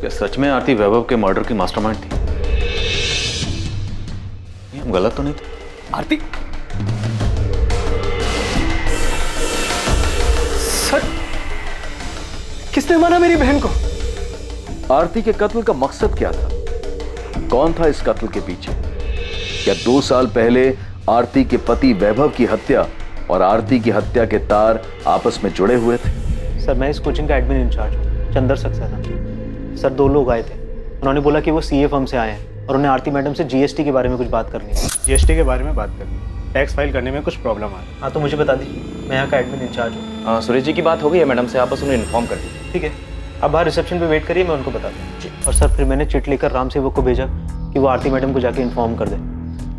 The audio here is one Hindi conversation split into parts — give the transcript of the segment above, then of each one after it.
क्या सच में आरती वैभव के मर्डर की मास्टरमाइंड थी? ये हम गलत तो नहीं थे? आरती सर, किसने मारा मेरी बहन को? आरती के कत्ल का मकसद क्या था? कौन था इस कत्ल के पीछे? क्या 2 साल पहले आरती के पति वैभव की हत्या और आरती की हत्या के तार आपस में जुड़े हुए थे? सर मैं इस कोचिंग का एडमिन इंचार्ज हूँ, चंदर सक्सेना। सर 2 लोग आए थे, उन्होंने बोला कि वो सीए फर्म से आए हैं और उन्हें आरती मैडम से जीएसटी के बारे में कुछ बात करनी है। जीएसटी के बारे में बात करनी है, टैक्स फाइल करने में कुछ प्रॉब्लम आ रही है। हाँ तो मुझे बता दीजिए, मैं यहाँ का एडमिन इंचार्ज हूँ। सुरेश जी की बात हो गई है मैडम से, आप बस उन्हें इन्फॉर्म कर दीजिए। ठीक है, आप बाहर रिसेप्शन पे वेट करिए, मैं उनको बताता हूँ। और सर फिर मैंने चिट लेकर राम सेवक को भेजा कि वो आरती मैडम को जाके इन्फॉर्म कर दे।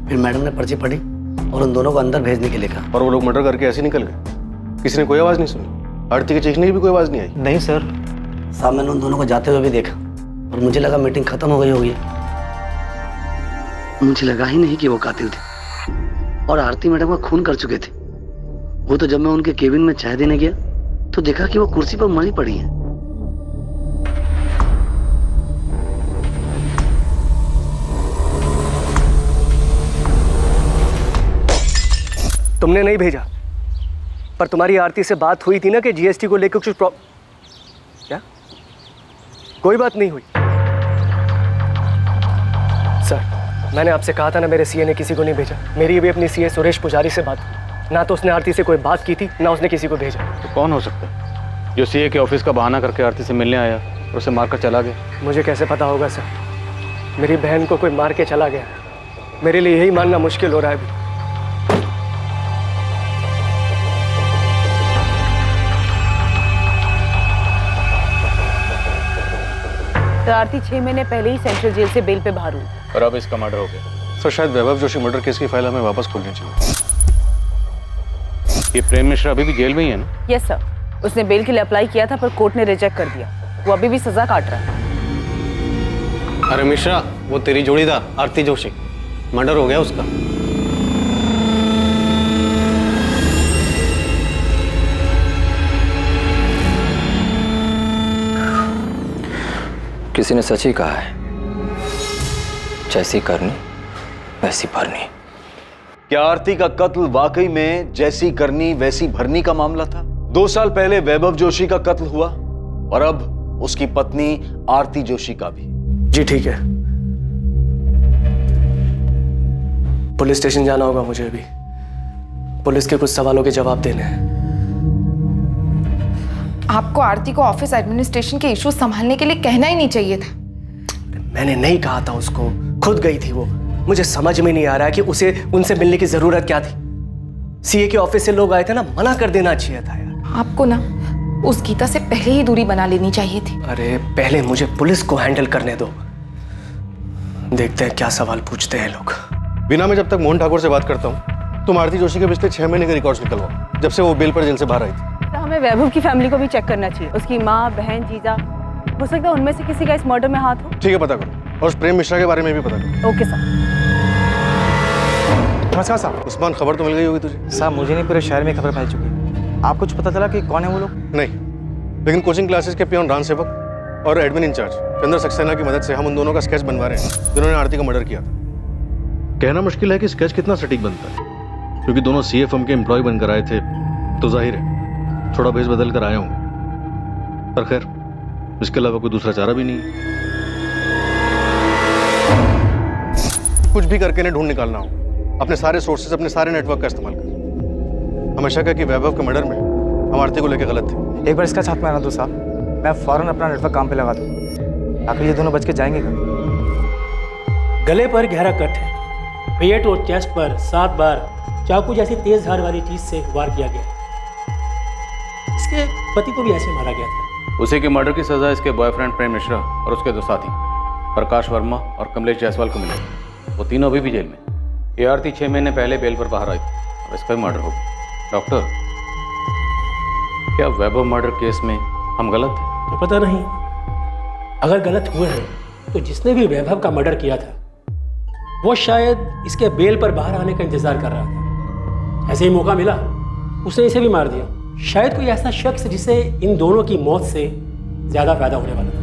फिर मैडम ने पर्ची पढ़ी और उन दोनों को अंदर भेजने के लिए कहा। और वो लोग मर्डर करके ऐसे निकल गए, किसी ने कोई आवाज़ नहीं सुनी, आरती के चीखने की भी कोई आवाज़ नहीं आई। नहीं सर, साहब मैंने उन दोनों को जाते हुए भी देखा और मुझे लगा मीटिंग खत्म हो गई होगी। मुझे लगा ही नहीं कि वो कातिल थे और आरती मैडम का खून कर चुके थे। वो तो जब मैं उनके केबिन में चाय देने गया तो देखा कि वो कुर्सी पर मरी पड़ी है। तुमने नहीं भेजा, पर तुम्हारी आरती से बात हुई थी ना कि जीएसटी को लेकर कुछ क्या? कोई बात नहीं हुई। सर मैंने आपसे कहा था ना, मेरे सीए ने किसी को नहीं भेजा। मेरी भी अपनी सीए सुरेश पुजारी से बात हुई, ना तो उसने आरती से कोई बात की थी, ना उसने किसी को भेजा। तो कौन हो सकता है जो सीए के ऑफिस का बहाना करके आरती से मिलने आया और उसे मारकर चला गया? मुझे कैसे पता होगा सर? मेरी बहन को कोई मार के चला गया, मेरे लिए यही मानना मुश्किल हो रहा है अभी। तो आरती 6 महीने पहले ही सेंट्रल जेल से बेल पे बाहर हुई और अब इसका मर्डर हो गया। सर शायद वैभव जोशी मर्डर केस की फाइल हमें वापस खोलनी चाहिए। ये प्रेम मिश्रा अभी भी जेल में ही है ना? यस सर, उसने बेल के लिए अप्लाई किया था पर कोर्ट ने रिजेक्ट कर दिया। वो अभी भी सजा काट रहा है। अरे मिश्रा, वो तेरी जोड़ी था आरती जोशी, मर्डर हो गया उसका। किसी ने सच ही कहा है, जैसी करनी वैसी भरनी। क्या आरती का कत्ल वाकई में जैसी करनी वैसी भरनी का मामला था? 2 साल पहले वैभव जोशी का कत्ल हुआ और अब उसकी पत्नी आरती जोशी का भी। जी ठीक है, पुलिस स्टेशन जाना होगा मुझे अभी। पुलिस के कुछ सवालों के जवाब देने हैं। आपको आरती को ऑफिस एडमिनिस्ट्रेशन के इश्यूज संभालने के लिए कहना ही नहीं चाहिए था। मैंने नहीं कहा था उसको, खुद गई थी वो। मुझे समझ में नहीं आ रहा है कि उसे उनसे मिलने की जरूरत क्या थी। सीए के ऑफिस से लोग आए थे ना, मना कर देना चाहिए था यार। आपको ना उस गीता से पहले ही दूरी बना लेनी चाहिए थी। अरे पहले मुझे पुलिस को हैंडल करने दो, देखते हैं क्या सवाल पूछते हैं लोग। बिना मैं जब तक मोहन ठाकुर से बात करता हूँ तुम आरती जोशी के पिछले 6 महीने के रिकॉर्ड्स निकलवाओ, जब से वो बेल पर जेल से बाहर आई थी। तो हमें वैभव की फैमिली को भी चेक करना चाहिए। उसकी माँ, बहन, जीजा, हो सकता है उनमें से किसी का इस मर्डर में हाथ हो। ठीक है, पता करो। और उस प्रेम मिश्रा के बारे में भी पता करो। Okay sir. नमस्कार साहब। उस्मान, खबर तो मिल गई होगी तुझे? साहब मुझे नहीं, पूरे शहर में खबर फैल चुकी है। आप कुछ पता चला कि कौन है वो लोग? नहीं, लेकिन कोचिंग क्लासेस के पियोन राम सेवक और एडमिन इंचार्ज चंद्र सक्सेना की मदद से हम उन दोनों का स्केच बनवा रहे हैं जिन्होंने आरती का मर्डर किया था। कहना मुश्किल है कि स्केच कितना सटीक बनता है, क्योंकक्योंकि दोनों सीए फर्म के एम्प्लॉय बनकर आए थे, तो जाहिर है थोड़ा भेस बदल कर आए होंगे। पर खैर, इसके अलावा कोई दूसरा चारा भी नहीं। कुछ भी करके इन्हें ढूंढ निकालना हो, अपने सारे सोर्सेज, अपने सारे नेटवर्क का इस्तेमाल कर। हमेशा कहा कि वैभव के मर्डर में हम आरती को लेकर गलत थे। एक बार इसका छाप मारना दो साहब, मैं फौरन अपना नेटवर्क काम पे लगा दूँ। आखिर ये दोनों बच के जाएंगे कब? गले पर गहरा कट है, पेट और चेस्ट पर 7 बार चाकू जैसी तेज धार वाली चीज से वार किया गया। इसके पति को भी ऐसे मारा गया था। उसी के मर्डर की सजा इसके बॉयफ्रेंड प्रेम मिश्रा और उसके 2 साथी प्रकाश वर्मा और कमलेश जायसवाल को मिलेगी। वो तीनों अभी भी जेल में। ये आरती 6 महीने पहले बेल पर बाहर आई थी और इसका भी मर्डर हो गया। डॉक्टर, क्या वैभव मर्डर केस में हम गलत थे? तो पता नहीं, अगर गलत हुए हैं तो जिसने भी वैभव का मर्डर किया था वो शायद इसके बेल पर बाहर आने का इंतजार कर रहा था। ऐसे ही मौका मिला, उसने इसे भी मार दिया। शायद कोई ऐसा शख्स जिसे इन दोनों की मौत से ज्यादा फायदा होने वाला था।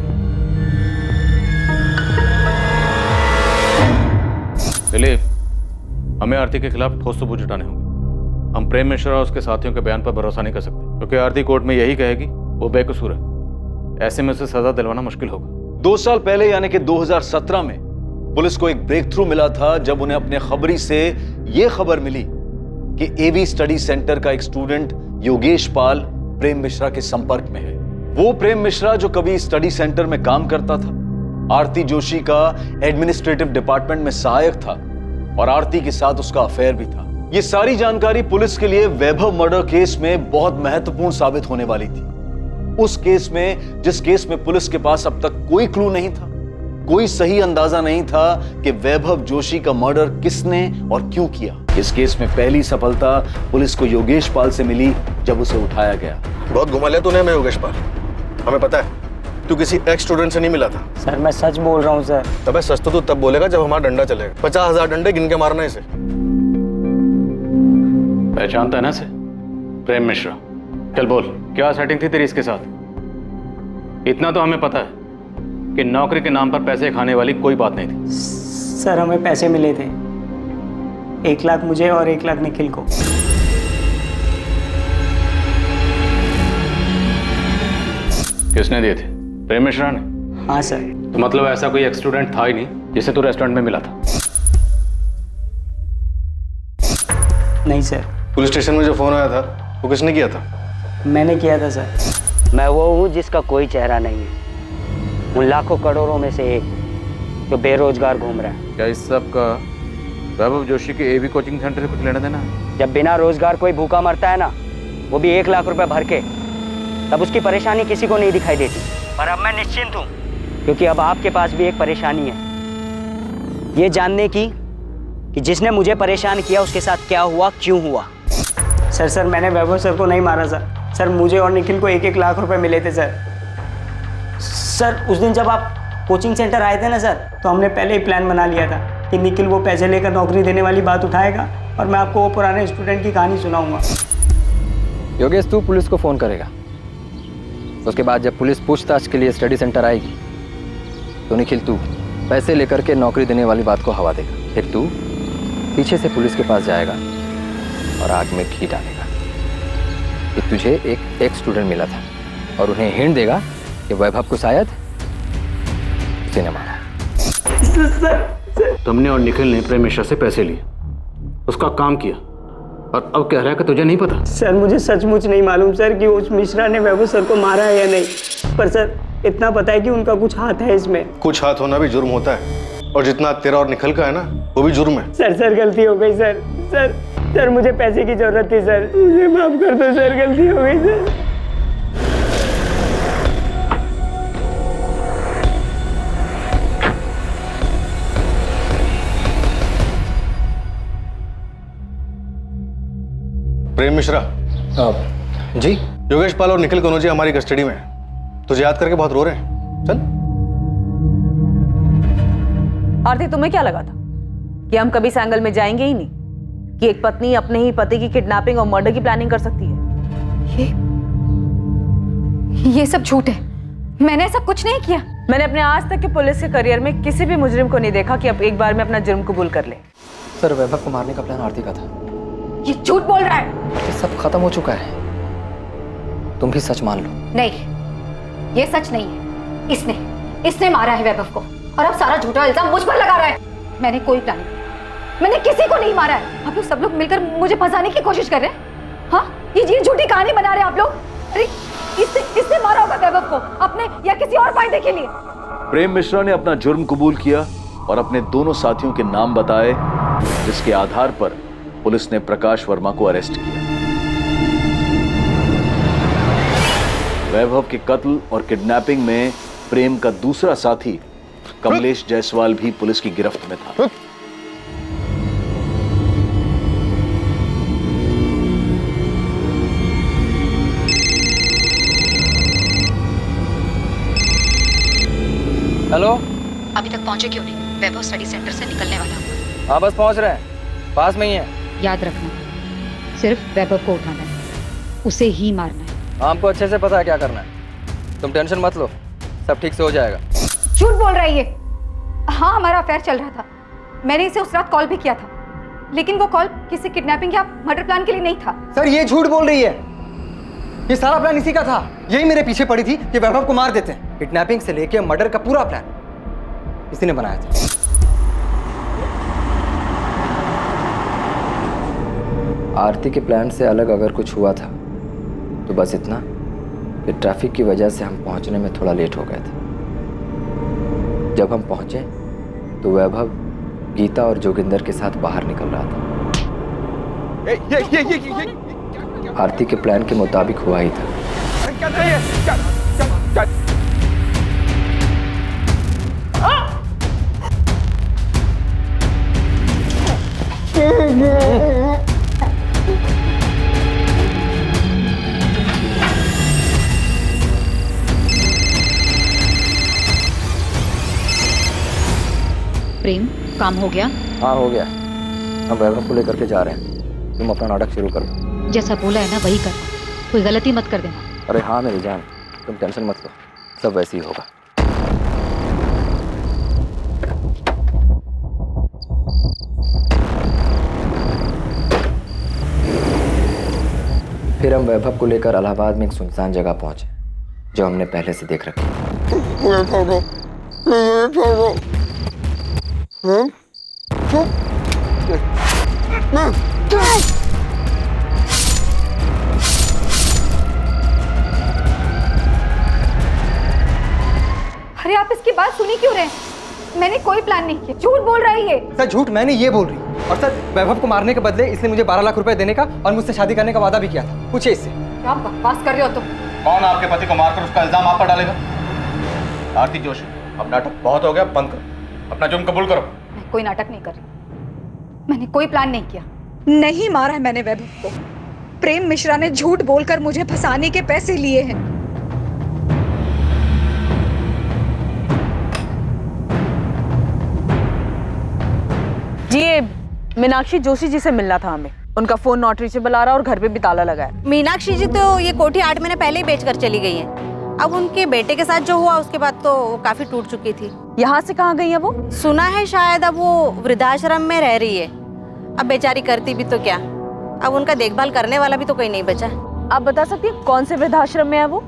हमें आरती के खिलाफ ठोस सबूत जुटाने होंगे। हम प्रेम मिश्रा और उसके साथियों के बयान पर भरोसा नहीं कर सकते, क्योंकि आरती कोर्ट में यही कहेगी वो बेकसूर है। ऐसे में उसे सजा दिलवाना मुश्किल होगा। 2 साल पहले यानी कि 2017 में पुलिस को एक ब्रेक थ्रू मिला था जब उन्हें अपने खबरी से यह खबर मिली कि एवी स्टडी सेंटर का एक स्टूडेंट योगेश पाल प्रेम मिश्रा के संपर्क में है। वो प्रेम मिश्रा जो कभी स्टडी सेंटर में काम करता था, आरती जोशी का एडमिनिस्ट्रेटिव डिपार्टमेंट में सहायक था और आरती के साथ उसका अफेयर भी था। ये सारी जानकारी पुलिस के लिए वैभव मर्डर केस में बहुत महत्वपूर्ण साबित होने वाली थी। उस केस में, जिस केस में पुलिस के पास अब तक कोई क्लू नहीं था, कोई सही अंदाजा नहीं था कि वैभव जोशी का मर्डर किसने और क्यों किया। इस केस में पहली सफलता पुलिस को योगेश पाल से मिली जब उसे उठाया गया। बहुत घुमा लिया तूने हमें योगेश पाल। हमें पता है तू किसी एक्स स्टूडेंट से नहीं मिला था। सर मैं सच बोल रहा हूँ सर। अबे सच तो तू तब बोलेगा जब हमारा डंडा चलेगा। 50,000 डंडे गिन के मारना इसे। पहचानता है ना इसे? प्रेम मिश्रा। चल बोल, क्या सेटिंग थी तेरी इसके साथ? इतना तो हमें पता है कि नौकरी के नाम पर पैसे खाने वाली कोई बात नहीं थी। सर हमें पैसे मिले थे, 1 लाख मुझे और 1 लाख निखिल को। किसने दिए थे? प्रेम मिश्रा ने? हाँ सर। तो मतलब ऐसा कोई एक्स स्टूडेंट था ही नहीं जिसे तू रेस्टोरेंट में मिला था? नहीं सर। पुलिस स्टेशन में जो फोन आया था वो किसने किया था? मैंने किया था सर। मैं वो हूँ जिसका कोई चेहरा नहीं है, उन लाखों करोड़ों में से एक जो बेरोजगार घूम रहा है। क्या इस सब का वैभव जोशी के एवी कोचिंग सेंटर से कुछ लेना देना है? जब बिना रोजगार कोई भूखा मरता है ना, वो भी 1 लाख रुपए भर के, तब उसकी परेशानी किसी को नहीं दिखाई देती। पर अब मैं निश्चिंत हूँ, क्योंकि अब आपके पास भी एक परेशानी है, ये जानने की कि जिसने मुझे परेशान किया उसके साथ क्या हुआ, क्यों हुआ। सर मैंने वैभव सर को नहीं मारा सर। सर मुझे और निखिल को 1-1 लाख रुपए मिले थे सर। सर उस दिन जब आप कोचिंग सेंटर आए थे ना सर, तो हमने पहले ही प्लान बना लिया था कि निखिल वो पैसे लेकर नौकरी देने वाली बात उठाएगा और मैं आपको वो पुराने स्टूडेंट की कहानी सुनाऊंगा। योगेश तू पुलिस को फ़ोन करेगा। उसके बाद जब पुलिस पूछताछ के लिए स्टडी सेंटर आएगी तो निखिल तू पैसे लेकर के नौकरी देने वाली बात को हवा देगा। फिर तू पीछे से पुलिस के पास जाएगा और आग में घी डालेगा कि तुझे एक स्टूडेंट मिला था और उन्हें हिंट देगा कि वैभव को शायद उसे न मारा। तुमने और निखिल ने प्रेम मिश्रा से पैसे लिए, उसका काम किया, और अब कह रहा है कि तुझे नहीं पता? सर मुझे सचमुच नहीं मालूम सर कि उस मिश्रा ने वैभव सर को मारा है या नहीं, पर सर इतना पता है कि उनका कुछ हाथ है इसमें। कुछ हाथ होना भी जुर्म होता है, और जितना तेरा और निखिल का है ना वो भी जुर्म है। सर गलती हो गई सर मुझे पैसे की जरूरत थी सर, मुझे माफ कर दो सर, गलती हो गई सर। प्रेम मिश्रा। जी योगेश पाल और निखिल कनौजिया हमारी कस्टडी में है। तुझे याद करके बहुत रो रहे हैं। चल। आरती तुम्हें क्या लगा था कि हम कभी इस एंगल में जाएंगे ही नहीं, कि एक पत्नी अपने ही पति की किडनैपिंग और मर्डर की प्लानिंग कर सकती है? ये सब झूठ है, मैंने ऐसा कुछ नहीं किया। मैंने अपने आज तक के पुलिस के करियर में किसी भी मुजरिम को नहीं देखा कि अब एक बार में अपना जुर्म कबूल कर ले। सर वैभव को मारने का प्लान आरती का था। ये झूठ बोल रहा है। ये सब खत्म हो चुका है, तुम भी सच मान लो। नहीं, ये सच नहीं है। इसने मारा है वैभव को और अब सारा झूठा इल्जाम मुझ पर लगा रहा है। मैंने कोई प्लान नहीं, मैंने किसी को नहीं मारा है। आप लोग सब लोग मिलकर मुझे फंसाने की कोशिश कर रहे हैं। हाँ, ये झूठी कहानी बना रहे हैं आप लोग। अरे इसने मारा होगा वैभव को अपने या किसी और फायदे के लिए। प्रेम मिश्रा ने अपना जुर्म कबूल किया और अपने दोनों साथियों के नाम बताए, जिसके आधार पर पुलिस ने प्रकाश वर्मा को अरेस्ट किया। वैभव के कत्ल और किडनैपिंग में प्रेम का दूसरा साथी कमलेश जायसवाल भी पुलिस की गिरफ्त में था। हेलो, अभी तक पहुंचे क्यों नहीं? वैभव स्टडी सेंटर से निकलने वाला हूँ। हाँ बस पहुंच रहे हैं, पास में ही है। याद रखना, सिर्फ वैभव को उठाना है, उसे ही मारना है। हमको अच्छे से पता है क्या करना है, तुम टेंशन मत लो, सब ठीक से हो जाएगा। झूठ बोल रहा है ये। हाँ, हमारा अफेयर चल रहा था, मैंने इसे उस रात कॉल भी किया था, लेकिन वो कॉल किसी किडनैपिंग या मर्डर प्लान के लिए नहीं था। सर ये झूठ बोल रही है, ये सारा प्लान इसी का था। यही मेरे पीछे पड़ी थी कि वैभव को मार देते हैं। किडनैपिंग से लेके मर्डर का पूरा प्लान इसी ने बनाया था। आरती के प्लान से अलग अगर कुछ हुआ था तो बस इतना कि ट्रैफिक की वजह से हम पहुंचने में थोड़ा लेट हो गए थे। जब हम पहुंचे तो वैभव गीता और जोगिंदर के साथ बाहर निकल रहा था। आरती के प्लान के मुताबिक हुआ ही था। प्रेम, काम हो गया? हाँ हो गया, हम वैभव को लेकर के जा रहे हैं। तुम अपना नाटक शुरू कर दो। जैसा बोला है ना वही करना, कोई गलती मत कर देना। अरे हाँ मेरी जान, तुम टेंशन मत लो, सब वैसे ही होगा। फिर हम वैभव को लेकर इलाहाबाद में एक सुनसान जगह पहुंचे जो हमने पहले से देख रखी। अरे आप इसकी बात सुनी क्यों रहे हैं? मैंने कोई प्लान नहीं किया, झूठ बोल रही है। सर झूठ मैंने ये बोल रही है। और सर वैभव को मारने के बदले इसने मुझे 12 लाख रुपए देने का और मुझसे शादी करने का वादा भी किया था। पूछिए इससे। क्या बकवास कर रहे हो तुम? कौन आपके पति को मारकर उसका इल्जाम आप पर डालेगा? आरती जोशी, अब नाटक बहुत हो गया, बंद करो, अपना जुर्म कबूल करो। मैं कोई नाटक नहीं कर रही, मैंने कोई प्लान नहीं किया। नहीं मारा है मैंने वैभव को। प्रेम मिश्रा ने झूठ बोलकर मुझे फंसाने के पैसे लिए हैं। जी ये मीनाक्षी जोशी जी से मिलना था हमें। उनका फोन नॉट रीचेबल आ रहा और घर पे भी ताला लगा है। मीनाक्षी जी तो ये कोठी 8 महीने पहले ही बेचकर चली गई हैं। अब उनके बेटे के साथ जो हुआ उसके बाद तो वो काफी टूट चुकी थी। यहाँ से कहाँ गई है वो? सुना है शायद अब वो वृद्धाश्रम में रह रही है। अब बेचारी करती भी तो क्या, अब उनका देखभाल करने वाला भी तो कोई नहीं बचा। आप बता सकती हैं कौन से वृद्धाश्रम में है वो?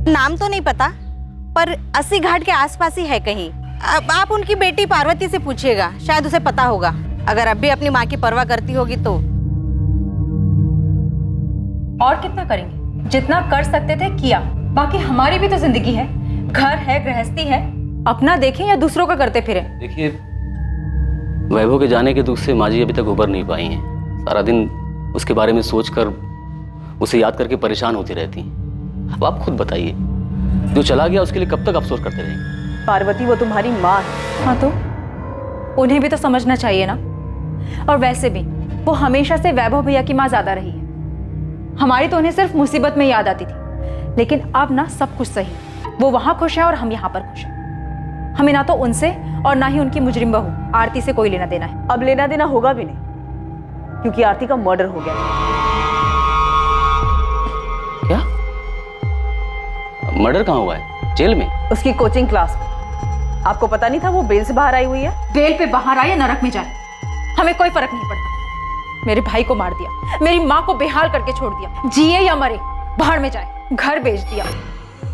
नाम तो नहीं पता, पर 80 घाट के आसपास ही है कहीं। अब आप उनकी बेटी पार्वती से पूछिएगा, शायद उसे पता होगा। अगर अब भी अपनी माँ की परवाह करती होगी तो। और कितना करेंगे? जितना कर सकते थे किया, बाकी हमारी भी तो जिंदगी है, घर है, गृहस्थी है। अपना देखें या दूसरों का करते फिरें। देखिए, वैभव के जाने के दुख से माँ जी अभी तक उबर नहीं पाई हैं। सारा दिन उसके बारे में सोचकर, उसे याद करके परेशान होती रहती हैं। अब आप खुद बताइए, जो चला गया उसके लिए कब तक अफसोस करते रहेंगे? पार्वती वो तुम्हारी माँ है। हाँ तो उन्हें भी तो समझना चाहिए ना। और वैसे भी वो हमेशा से वैभव भैया की माँ ज्यादा रही है। हमारी तो उन्हें सिर्फ मुसीबत में याद आती थी, लेकिन अब ना सब कुछ सही। वो वहां खुश है और हम यहाँ पर खुश हैं। हमें ना तो उनसे और ना ही उनकी मुजरिम बहू आरती से कोई लेना देना है। अब लेना देना होगा भी नहीं, क्योंकि आरती का मर्डर हो गया। क्या? मर्डर कहाँ हुआ है? जेल में? उसकी कोचिंग क्लास में। आपको पता नहीं था वो बेल से बाहर आई हुई है? बेल पे बाहर आए या नरक में जाए, हमें कोई फर्क नहीं पड़ता। मेरे भाई को मार दिया, मेरी माँ को बेहाल करके छोड़ दिया। जिए या मरे, बाहर में जाए। घर बेच दिया,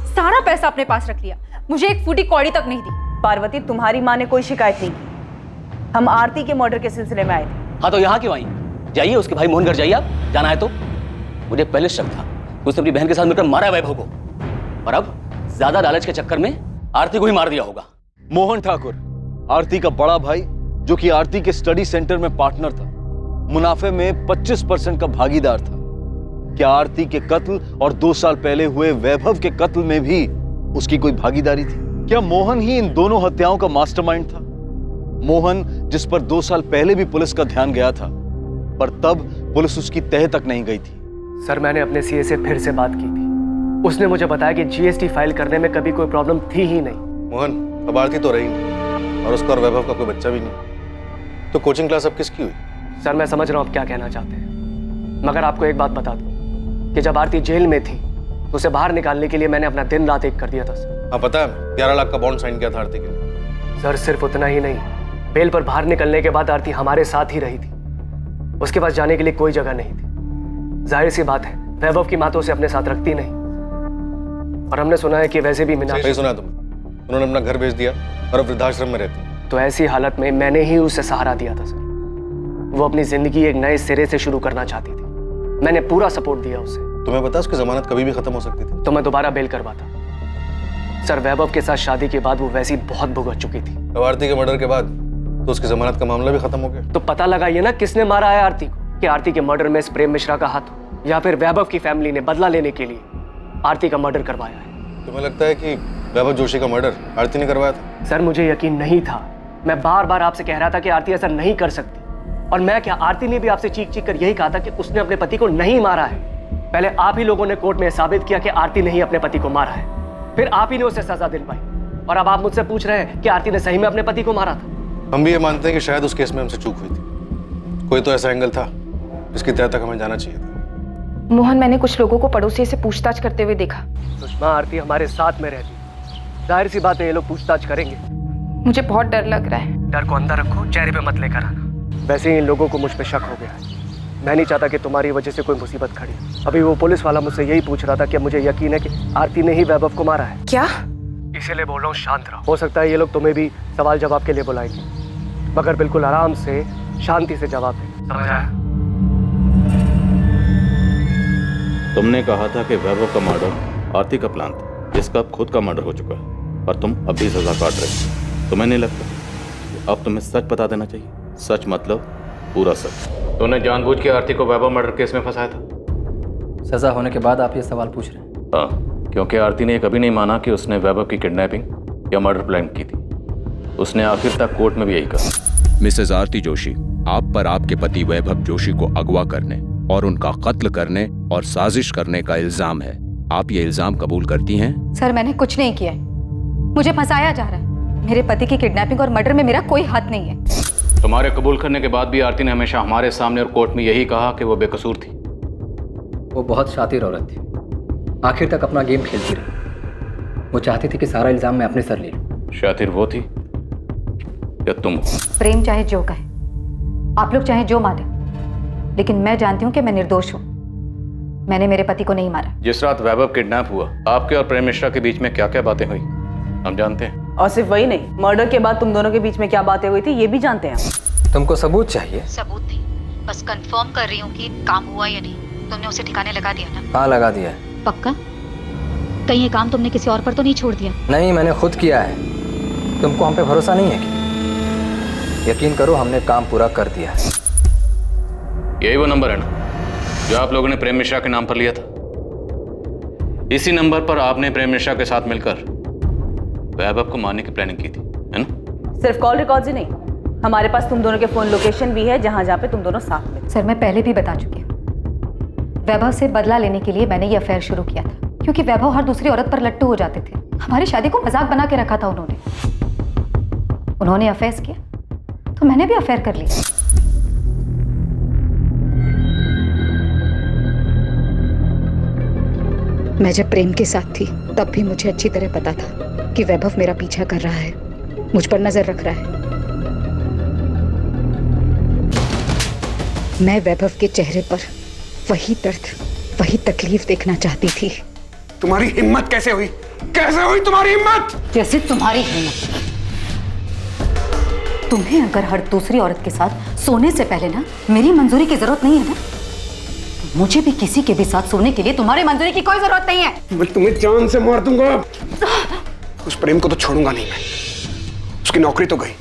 सारा पैसा अपने पास रख लिया, मुझे एक फूटी कौड़ी तक नहीं दी। पार्वती, तुम्हारी माँ ने कोई शिकायत नहीं की। हम आरती के मर्डर के सिलसिले में आए थे। हाँ तो यहाँ क्यों आई? जाइए उसके भाई मोहन घर जाइए, आप जाना है तो। मुझे पहले शक था उसने अपनी बहन के साथ मिलकर मारा वैभव को, और अब ज्यादा लालच के चक्कर में आरती को ही मार दिया होगा। मोहन ठाकुर, आरती का बड़ा भाई, जो कि आरती के स्टडी सेंटर में पार्टनर था, मुनाफे में 25% का भागीदार था। क्या आरती के कत्ल और 2 साल पहले हुए वैभव के कत्ल में भी उसकी कोई भागीदारी थी? क्या मोहन ही इन दोनों हत्याओं का मास्टरमाइंड था? मोहन जिस पर 2 साल पहले भी पुलिस का ध्यान गया था, पर तब पुलिस उसकी तह तक नहीं गई थी। सर मैंने अपने सीए से फिर से बात की थी। उसने मुझे बताया कि जीएसटी फाइल करने में कभी कोई प्रॉब्लम थी ही नहीं। मोहन, अब आरती तो रही नहीं और उसका और वैभव का कोई बच्चा भी नहीं, तो कोचिंग क्लास अब किसकी हुई? सर मैं समझ रहा हूँ आप क्या कहना चाहते हैं, मगर आपको एक बात बता दूं कि जब आरती जेल में थी तो उसे बाहर निकालने के लिए मैंने अपना दिन रात एक कर दिया था सर। हाँ पता है, 11 लाख का बॉन्ड साइन किया था आरती के लिए। सर सिर्फ उतना ही नहीं, बेल पर बाहर निकलने के बाद आरती हमारे साथ ही रही थी। उसके पास जाने के लिए कोई जगह नहीं थी। जाहिर सी बात है, वैभव की माँ तो उसे अपने साथ रखती नहीं। और हमने सुना है कि वैसे भी मीनाक्षी, सही सुना तुमने, उन्होंने अपना घर बेच दिया और अब वृद्धाश्रम में रहती है। तो ऐसी हालत में मैंने ही उसे सहारा दिया था सर। वो अपनी जिंदगी एक नए सिरे से शुरू करना चाहती थी। मैंने पूरा सपोर्ट दिया उसे। तुम्हें पता उसकी जमानत कभी भी खत्म हो सकती थी। तो मैं दोबारा बेल करवाता। सर, वैभव के साथ शादी के बाद वो वैसी बहुत भुगत चुकी थी। अब आरती के मर्डर के बाद तो उसकी जमानत का मामला भी खत्म हो गया। तो पता लगाइए ना किसने मारा है आरती को, कि आरती के मर्डर में इस प्रेम मिश्रा का हाथ हो, या फिर वैभव की फैमिली ने बदला लेने के लिए आरती का मर्डर करवाया है। तुम्हें लगता है कि वैभव जोशी का मर्डर आरती ने करवाया था? सर, मुझे यकीन नहीं था। मैं बार बार आपसे कह रहा था कि आरती ऐसा नहीं कर सकती। और मैं क्या, आरती ने भी आपसे चीख चीख कर यही कहा था कि उसने अपने पति को नहीं मारा है। पहले आप ही लोगों ने कोर्ट में साबित किया कि आरती ने ही अपने पति को मारा है, फिर आप ही ने उसे सजा दिलवाई, और अब आप मुझसे पूछ रहे हैं कि आरती ने सही में अपने पति को मारा था। हम भी ये मानते हैं कि शायद उस केस में हमसे चूक हुई थी। कोई तो ऐसा एंगल था जिसकी तह तक हमें जाना चाहिए था। मोहन, मैंने कुछ लोगों को पड़ोसी से पूछताछ करते हुए देखा। सुषमा, आरती हमारे साथ में रहती, जाहिर सी बात है ये लोग पूछताछ करेंगे। मुझे बहुत डर लग रहा है। डर को अंदर रखो, चेहरे पे मत लेकर आना। वैसे ही इन लोगों को मुझ पे शक हो गया है। मैं नहीं चाहता कि तुम्हारी वजह से कोई मुसीबत खड़ी। अभी वो पुलिस वाला मुझसे यही पूछ रहा था कि मुझे यकीन है कि आरती ने ही वैभव को मारा है। क्या? इसीलिए बोल रहा हूँ शांत रहो। हो सकता है ये लोग तुम्हें भी सवाल जवाब के लिए बुलाएंगे, मगर बिल्कुल आराम से शांति से जवाब दें। समझ आया? तुमने कहा था कि वैभव का मर्डर आरती का प्लान था, जिसका अब खुद का मर्डर हो चुका है, पर तुम अब भी सजा काट रहे हो। तुम्हें नहीं लगता कि अब तुम्हें सच बता देना चाहिए? सच मतलब पूरा सच। तुमने जानबूझ के आरती को वैभव मर्डर केस में फंसाया था? सजा होने के बाद आप ये सवाल पूछ रहे हैं? हाँ, क्योंकि आरती ने कभी नहीं माना कि उसने वैभव की किडनैपिंग या मर्डर प्लान की थी। उसने आखिर तक कोर्ट में भी यही कहा। मिसेज आरती जोशी, आप पर आपके पति वैभव जोशी को अगवा करने और उनका कत्ल करने और साजिश करने का इल्जाम है। आप ये इल्जाम कबूल करती हैं? सर, मैंने कुछ नहीं किया है। मुझे फंसाया जा रहा है। मेरे पति की किडनैपिंग और मर्डर में मेरा कोई हाथ नहीं है। तुम्हारे कबूल करने के बाद भी आरती ने हमेशा हमारे सामने और कोर्ट में यही कहा कि वो बेकसूर थी। वो बहुत शातिर औरत थी, आखिर तक अपना गेम खेलती रही। वो चाहती थी कि सारा इल्जाम मैं अपने सर ले लूं। शातिर वो थी या तुम? प्रेम चाहे जो कहे, आप लोग चाहे जो माने, लेकिन मैं जानती हूँ कि मैं निर्दोष हूँ। मैंने मेरे पति को नहीं मारा। जिस रात वैभव किडनैप हुआ, आपके और प्रेम मिश्रा के बीच में क्या क्या बातें हुई हम जानते हैं। और सिर्फ वही नहीं, मर्डर के बाद तुम दोनों के बीच में क्या बातें हुई थी ये भी जानते हैं। तुमको सबूत चाहिए? सबूत नहीं, बस कंफर्म कर रही हूँ कि काम हुआ या नहीं। तुमने उसे ठिकाने लगा दिया ना? हाँ, लगा दिया है। पक्का? कहीं ये काम तुमने किसी और पर तो नहीं छोड़ दिया? नहीं, मैंने खुद किया है। तुमको हम पे भरोसा नहीं है क्या? यकीन करो, हमने काम पूरा कर दिया है। यही वो नंबर है ना जो आप लोगों ने प्रेम मिश्रा के नाम पर लिया था? इसी नंबर पर आपने प्रेम मिश्रा के साथ मिलकर वैभव को मारने की प्लानिंग की थी, है ना? सिर्फ कॉल रिकॉर्ड्स ही नहीं, हमारे पास तुम दोनों के फोन लोकेशन भी है जहां पे तुम दोनों साथ में। सर, मैं पहले भी बता चुकी हूँ। वैभव से बदला लेने के लिए मैंने ये अफेयर शुरू किया था, क्योंकि वैभव हर दूसरी औरत पर लट्टू हो जाते थे। हमारी शादी को मजाक बना के रखा था उन्होंने अफेयर्स किया तो मैंने भी अफेयर कर लिया। मैं जब प्रेम के साथ थी तब भी मुझे अच्छी तरह पता था कि वैभव मेरा पीछा कर रहा है, मुझ पर नजर रख रहा है। मैं वैभव के चेहरे पर वही दर्द, वही तकलीफ देखना चाहती थी। तुम्हारी हिम्मत कैसे हुई? कैसे हुई तुम्हारी हिम्मत? जैसे तुम्हारी हिम्मत। तुम्हें अगर हर दूसरी औरत के साथ सोने से पहले ना मेरी मंजूरी की जरूरत नहीं है ना, मुझे भी किसी के भी साथ सोने के लिए तुम्हारी मंजूरी की कोई जरूरत नहीं है। मैं तुम्हें जान से मार दूंगा। उस प्रेम को तो छोड़ूंगा नहीं मैं। उसकी नौकरी तो गई,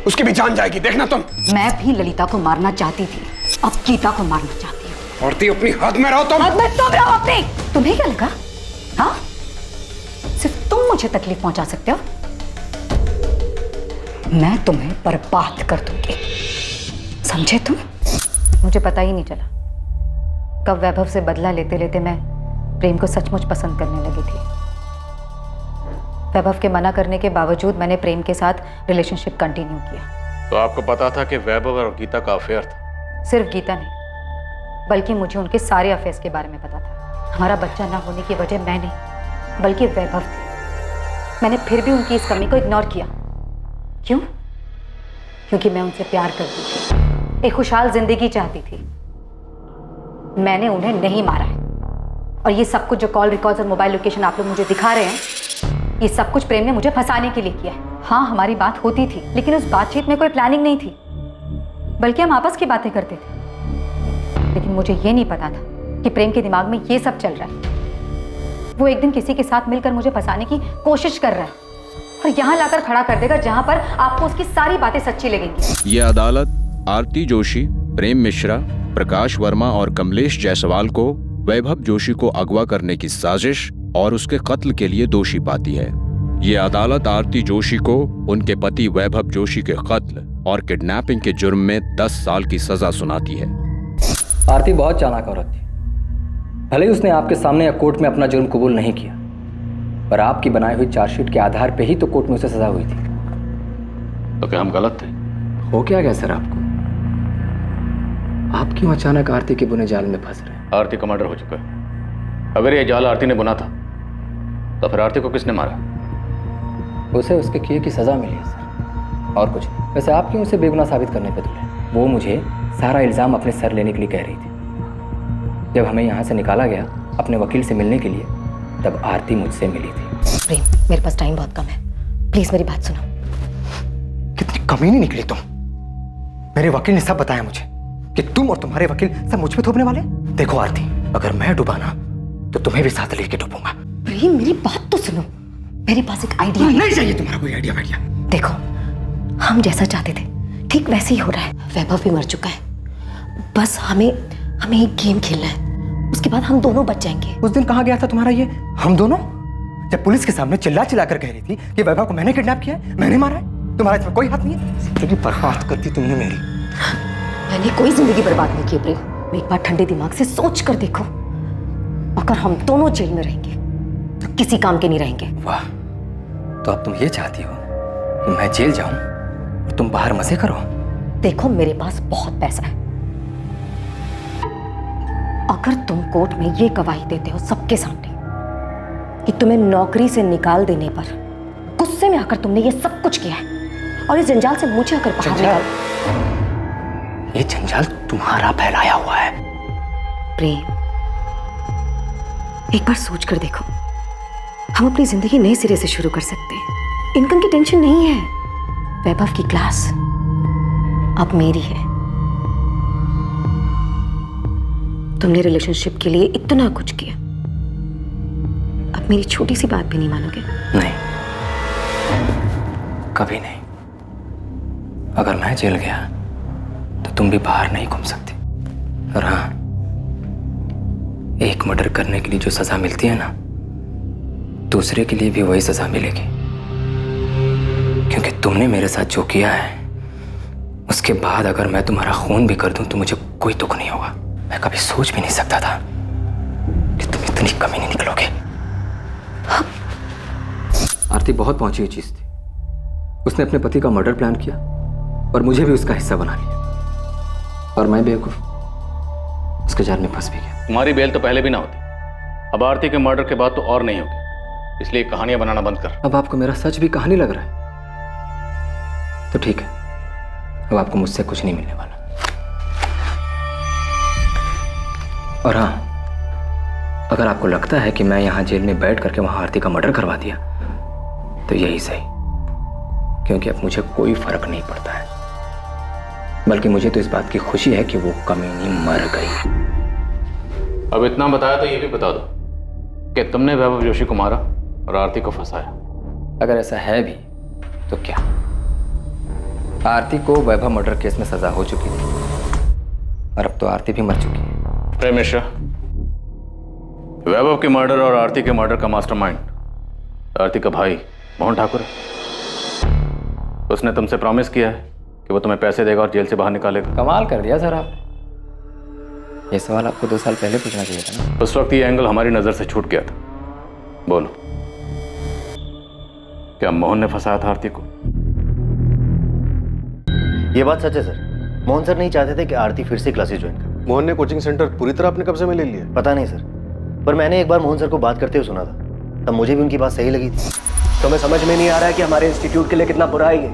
उसकी भी जान जाएगी, देखना तुम। मैं भी ललिता को मारना चाहती थी, अब गीता को मारना चाहती हूँ। औरती अपनी हद में रहो तुम। हद में तुम रहो अपनी। तुम्हें क्या लगा? हाँ, सिर्फ तुम मुझे तकलीफ पहुंचा सकते हो। मैं तुम्हें बर्बाद कर दूंगी, समझे तुम? मुझे पता ही नहीं चला कब वैभव से बदला लेते लेते मैं प्रेम को सचमुच पसंद करने लगी थी। वैभव के मना करने के बावजूद मैंने प्रेम के साथ रिलेशनशिप कंटिन्यू किया। तो आपको पता था कि वैभव और गीता का अफेयर था? सिर्फ गीता नहीं, बल्कि मुझे उनके सारे अफेयर्स के बारे में पता था। हमारा बच्चा ना होने की वजह मैं नहीं बल्कि वैभव थी। मैंने फिर भी उनकी इस कमी को इग्नोर किया। क्यों? क्योंकि मैं उनसे प्यार करती थी, एक खुशहाल जिंदगी चाहती थी। मैंने उन्हें नहीं मारा है। और ये सब कुछ जो कॉल रिकॉर्ड्स और मोबाइल लोकेशन आप लोग मुझे दिखा रहे हैं, ये सब कुछ प्रेम ने मुझे फंसाने के लिए किया है। हाँ, हमारी बात होती थी, लेकिन उस बातचीत में कोई प्लानिंग नहीं थी, बल्कि हम आपस की बातें करते थे। लेकिन मुझे ये नहीं पता था कि प्रेम के दिमाग में ये सब चल रहा है। वो एक दिन किसी के साथ मिलकर मुझे फंसाने की कोशिश कर रहा है और यहाँ लाकर खड़ा कर देगा जहाँ पर आपको उसकी सारी बातें सच्ची लगेंगी। ये अदालत आरती जोशी, प्रेम मिश्रा, प्रकाश वर्मा और कमलेश जायसवाल को वैभव जोशी को अगवा करने की साजिश और उसके कत्ल के लिए दोषी पाती है। ये अदालत आरती जोशी को उनके पति वैभव जोशी के कत्ल और किडनैपिंग के जुर्म में 10 साल की सजा सुनाती है। आरती बहुत चालाक औरत थी। भले ही उसने आपके सामने या कोर्ट में अपना जुर्म कबूल नहीं किया, पर आपकी बनाई हुई चार्जशीट के आधार पे ही तो कोर्ट में उसे सजा हुई थी। तो क्या हम गलत थे? हो क्या गया सर आपको? आप क्यों अचानक आरती के बुने जाल में फंस रहे हैं? आरती का मर्डर हो चुका है। अगर ये जाल आरती ने बुना था तो फिर आरती को किसने मारा? उसे उसके किए की सजा मिली है सर, और कुछ नहीं। वैसे आप क्यों उसे बेगुनाह साबित करने पे तुले? वो मुझे सारा इल्जाम अपने सर लेने के लिए कह रही थी। जब हमें यहाँ से निकाला गया अपने वकील से मिलने के लिए, तब आरती मुझसे मिली थी। प्रेम, मेरे पास टाइम बहुत कम है, प्लीज मेरी बात सुनो। कितनी कमीनी निकली तुम। मेरे वकील ने सब बताया मुझे कि तुम और तुम्हारे वकील सब मुझ पे थोपने वाले। देखो आरती, अगर मैं डूबा ना तो तुम्हें भी साथ लेके डूबूंगा। प्रेम, मेरी बात तो सुनो। मेरे पास एक आइडिया है। नहीं चाहिए तुम्हारा कोई आइडिया वाइडिया। देखो, हम जैसा चाहते थे ठीक वैसे ही हो रहा है। वैभव भी मर चुका है, बस हमें एक गेम खेलना है, उसके बाद हम दोनों बच जाएंगे। उस दिन कहाँ गया था तुम्हारा ये हम दोनों? जब पुलिस के सामने चिल्ला चिल्ला कर कह रही थी कि वैभव को मैंने किडनैप किया है, मैंने मारा है, तुम्हारा इसमें कोई हाथ नहीं है। जिंदगी बर्बाद कर दी तुमने मेरी। मैंने कोई जिंदगी बर्बाद नहीं की प्रेम। एक बार ठंडे दिमाग से सोच कर देखो, अगर हम दोनों जेल में रहेंगे तो किसी काम के नहीं रहेंगे। वाह, तो अब तुम ये चाहती हो कि मैं जेल जाऊं और तुम बाहर मजे करो? देखो, मेरे पास बहुत पैसा है। अगर तुम कोर्ट में ये गवाही देते हो सबके सामने कि तुम्हें नौकरी से निकाल देने पर गुस्से में आकर तुमने ये सब कुछ किया है और इस जंजाल से मुझे अगर बाहर निकाल, ये जंजाल तुम्हारा फैलाया हुआ है। प्रेम, एक बार सोच कर देखो, हम अपनी जिंदगी नए सिरे से शुरू कर सकते हैं। इनकम की टेंशन नहीं है। वैभव की क्लास अब मेरी है। तुमने रिलेशनशिप के लिए इतना कुछ किया, अब मेरी छोटी सी बात भी नहीं मानोगे? नहीं, कभी नहीं। अगर मैं जेल गया तो तुम भी बाहर नहीं घूम सकती। और हाँ, एक मर्डर करने के लिए जो सजा मिलती है ना, दूसरे के लिए भी वही सजा मिलेगी। क्योंकि तुमने मेरे साथ जो किया है, उसके बाद अगर मैं तुम्हारा खून भी कर दूं तो मुझे कोई दुख नहीं होगा। मैं कभी सोच भी नहीं सकता था कि तुम इतनी कमीनी निकलोगे। आरती बहुत पहुंची हुई चीज थी। उसने अपने पति का मर्डर प्लान किया और मुझे भी उसका हिस्सा बना लिया, और मैं बेवकूफ उसके जाल में फंस भी गया। तुम्हारी बेल तो पहले भी ना होती, अब आरती के मर्डर के बाद तो और नहीं होगी, इसलिए कहानियां बनाना बंद कर। अब आपको मेरा सच भी कहानी लग रहा है? तो ठीक है, अब आपको मुझसे कुछ नहीं मिलने वाला। और हाँ, अगर आपको लगता है कि मैं यहां जेल में बैठ करके वहां आरती का मर्डर करवा दिया तो यही सही, क्योंकि अब मुझे कोई फर्क नहीं पड़ता है। बल्कि मुझे तो इस बात की खुशी है कि वो कमीनी मर गई। अब इतना बताया तो ये भी बता दो कि तुमने वैभव जोशी को मारा और आरती को फंसाया। अगर ऐसा है भी तो क्या? आरती को वैभव मर्डर केस में सजा हो चुकी थी और अब तो आरती भी मर चुकी है। प्रेम मिश्रा, वैभव के मर्डर और आरती के मर्डर का मास्टरमाइंड आरती का भाई मोहन ठाकुर है। उसने तुमसे प्रॉमिस किया है कि वो तुम्हें पैसे देगा और जेल से बाहर निकालेगा। कमाल कर दिया सर आपने। ये सवाल आपको 2 साल पहले पूछना चाहिए था ना। उस वक्त ये एंगल हमारी नजर से छूट गया था। बोलो, क्या मोहन ने फंसाया था आरती को? ये बात सच है सर। मोहन सर नहीं चाहते थे कि आरती फिर से क्लासेस ज्वाइन करे। मोहन ने कोचिंग सेंटर पूरी तरह अपने कब्जे में ले लिया? पता नहीं सर, पर मैंने एक बार मोहन सर को बात करते हुए सुना था, तब मुझे भी उनकी बात सही लगी थी। तुम्हें समझ में नहीं आ रहा है कि हमारे इंस्टीट्यूट के लिए कितना बुरा है ये?